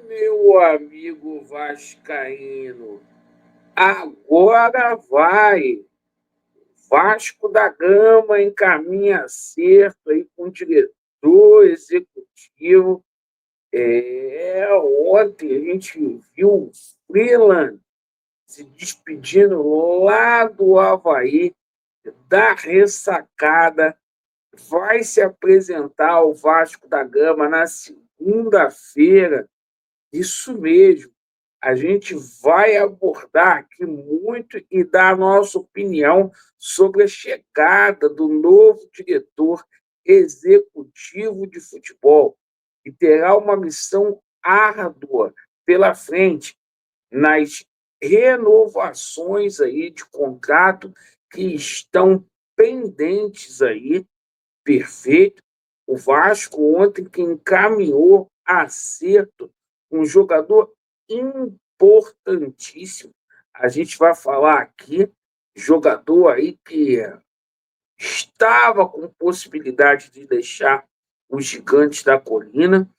Meu amigo vascaíno, agora vai. Vasco da Gama encaminha acerto aí com o diretor executivo. Ontem a gente viu o Freeland se despedindo lá do Avaí, da ressacada. Vai se apresentar ao Vasco da Gama na segunda-feira. Isso mesmo. A gente vai abordar aqui muito e dar a nossa opinião sobre a chegada do novo diretor executivo de futebol, que terá uma missão árdua pela frente nas renovações aí de contrato que estão pendentes aí. Perfeito. O Vasco ontem que encaminhou acerto, um jogador importantíssimo. A gente vai falar aqui, jogador aí que estava com possibilidade de deixar os gigantes da colina.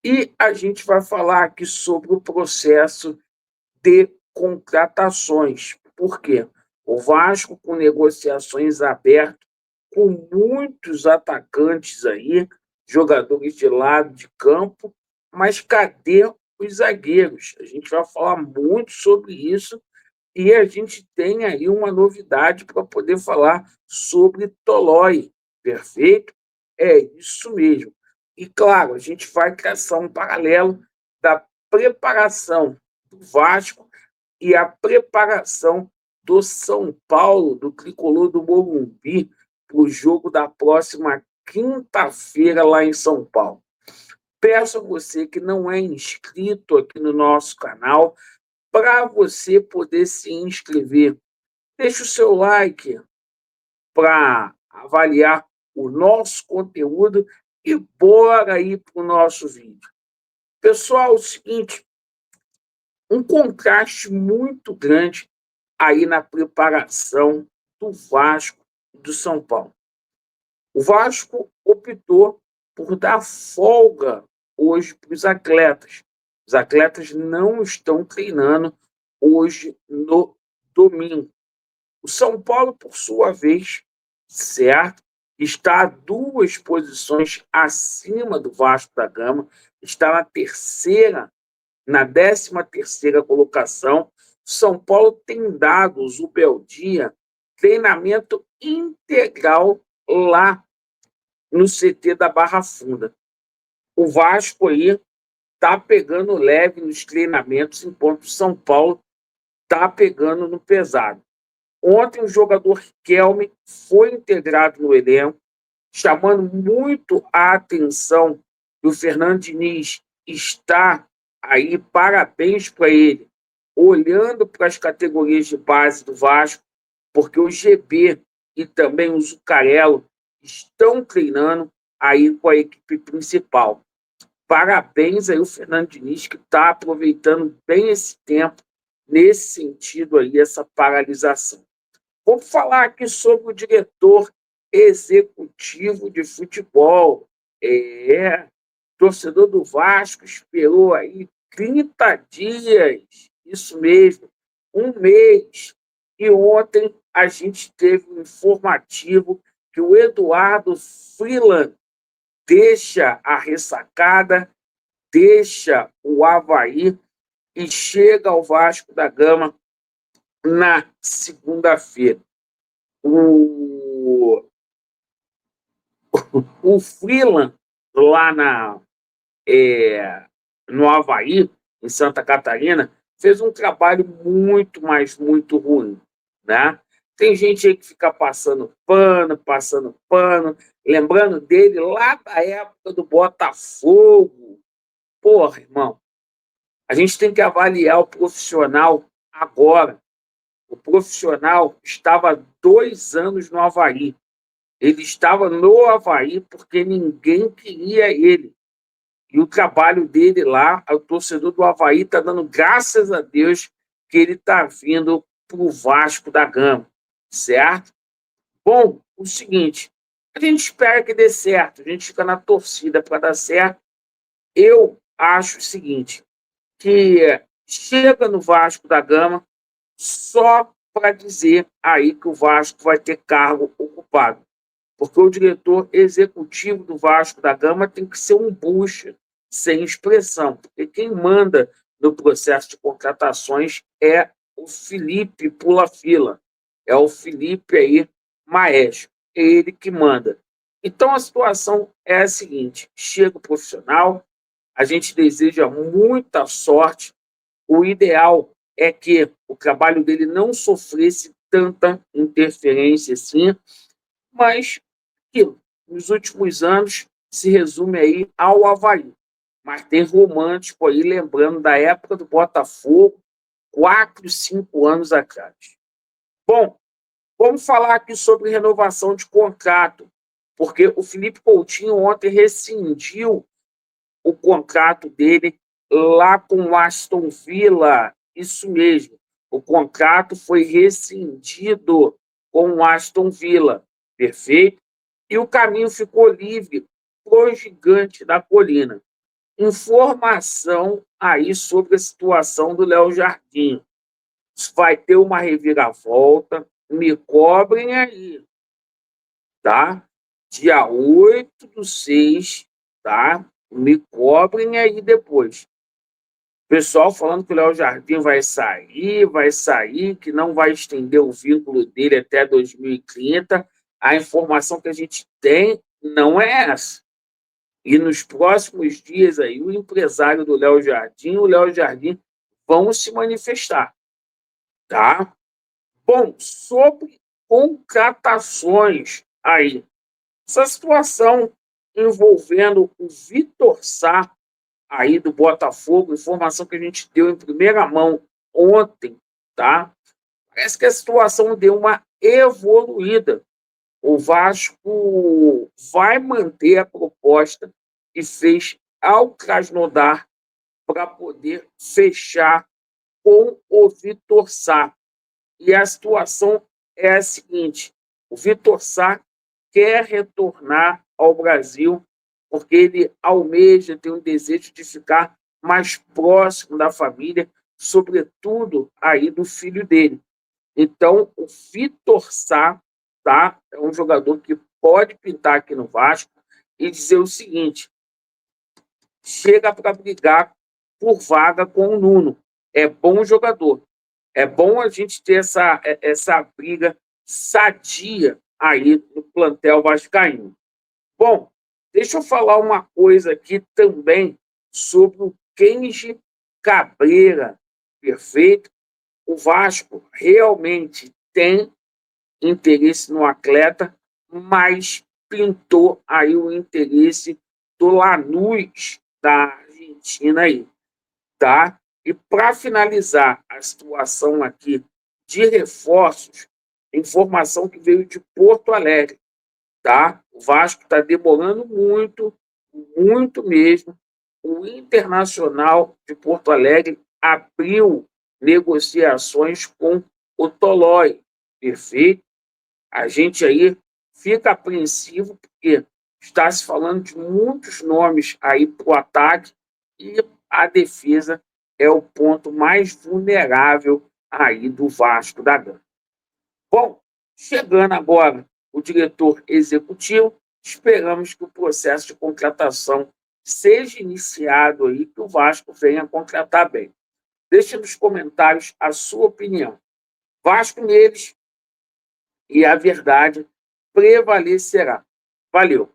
E a gente vai falar aqui sobre o processo de contratações. Por quê? O Vasco com negociações abertas, com muitos atacantes aí, jogadores de lado de campo, mas cadê os zagueiros? A gente vai falar muito sobre isso e a gente tem aí uma novidade para poder falar sobre Tolói, perfeito? É isso mesmo. E claro, a gente vai traçar um paralelo da preparação do Vasco e a preparação do São Paulo, do tricolor do Morumbi, para o jogo da próxima quinta-feira lá em São Paulo. Peço a você que não é inscrito aqui no nosso canal, para você poder se inscrever. Deixe o seu like para avaliar o nosso conteúdo e bora aí para o nosso vídeo. Pessoal, é o seguinte, um contraste muito grande aí na preparação do Vasco e do São Paulo. O Vasco optou por dar folga hoje para os atletas. Os atletas não estão treinando hoje no domingo. O São Paulo, por sua vez, certo, está a 2 posições acima do Vasco da Gama, está na 13ª colocação. São Paulo tem dado o Zubeldia treinamento integral lá no CT da Barra Funda. O Vasco aí está pegando leve nos treinamentos, enquanto o São Paulo está pegando no pesado. Ontem o jogador Riquelme foi integrado no elenco, chamando muito a atenção que o Fernando Diniz está aí, parabéns para ele, olhando para as categorias de base do Vasco, porque o GB e também o Zucarello estão treinando aí com a equipe principal. Parabéns aí o Fernando Diniz, que está aproveitando bem esse tempo, nesse sentido aí, essa paralisação. Vamos falar aqui sobre o diretor executivo de futebol. Torcedor do Vasco esperou aí 30 dias, isso mesmo, um mês. E ontem a gente teve um informativo que o Eduardo Freeland deixa a ressacada, deixa o Avaí e chega ao Vasco da Gama na segunda-feira. O, o Freeland, lá no Avaí, em Santa Catarina, fez um trabalho muito, mas muito ruim. Né? Tem gente aí que fica passando pano, lembrando dele lá da época do Botafogo. Porra, irmão, a gente tem que avaliar o profissional agora. O profissional estava 2 anos no Avaí. Ele estava no Avaí porque ninguém queria ele. E o trabalho dele lá, o torcedor do Avaí está dando graças a Deus que ele está vindo para o Vasco da Gama, certo? Bom, o seguinte, a gente espera que dê certo, a gente fica na torcida para dar certo, Eu acho o seguinte, que chega no Vasco da Gama só para dizer aí que o Vasco vai ter cargo ocupado. Porque o diretor executivo do Vasco da Gama tem que ser um bucha, sem expressão. Porque quem manda no processo de contratações é o Felipe Pula-Fila, é o Felipe aí, maestro, é ele que manda. Então a situação é a seguinte: chega o profissional, a gente deseja muita sorte, o ideal é que o trabalho dele não sofresse tanta interferência assim, mas que nos últimos anos se resume aí ao Avaí. Mas tem romântico aí, lembrando da época do Botafogo, 4, 5 anos atrás. Bom, vamos falar aqui sobre renovação de contrato, porque o Felipe Coutinho ontem rescindiu o contrato dele lá com o Aston Villa. Isso mesmo, o contrato foi rescindido com o Aston Villa, perfeito? E o caminho ficou livre para o Gigante da Colina. Informação aí sobre a situação do Léo Jardim. Vai ter uma reviravolta, me cobrem aí, tá? Dia 8/6, tá? Me cobrem aí depois. Pessoal falando que o Léo Jardim vai sair, que não vai estender o vínculo dele até 2030. A informação que a gente tem não é essa. E nos próximos dias aí, o empresário do Léo Jardim, o Léo Jardim vão se manifestar, tá? Bom, sobre contratações aí, essa situação envolvendo o Vitor Sá, aí do Botafogo, informação que a gente deu em primeira mão ontem, tá? Parece que a situação deu uma evoluída. O Vasco vai manter a proposta que fez ao Krasnodar para poder fechar com o Vitor Sá. E a situação é a seguinte: o Vitor Sá quer retornar ao Brasil porque ele almeja, tem um desejo de ficar mais próximo da família, sobretudo aí do filho dele. Então, o Vitor Sá, tá, é um jogador que pode pintar aqui no Vasco e dizer o seguinte: chega para brigar por vaga com o Nuno. É bom jogador. É bom a gente ter essa briga sadia aí no plantel vascaíno. Bom, deixa eu falar uma coisa aqui também sobre o Kenji Cabreira, perfeito? O Vasco realmente tem interesse no atleta, mas pintou aí o interesse do Lanús da Argentina aí, tá? E para finalizar a situação aqui de reforços, informação que veio de Porto Alegre, tá? O Vasco está demorando muito, muito mesmo. O Internacional de Porto Alegre abriu negociações com o Tolói, perfeito? A gente aí fica apreensivo porque está se falando de muitos nomes aí para o ataque e a defesa é o ponto mais vulnerável aí do Vasco da Gama. Bom, chegando agora o diretor executivo, esperamos que o processo de contratação seja iniciado aí, que o Vasco venha contratar bem. Deixe nos comentários a sua opinião. Vasco neles e a verdade prevalecerá. Valeu!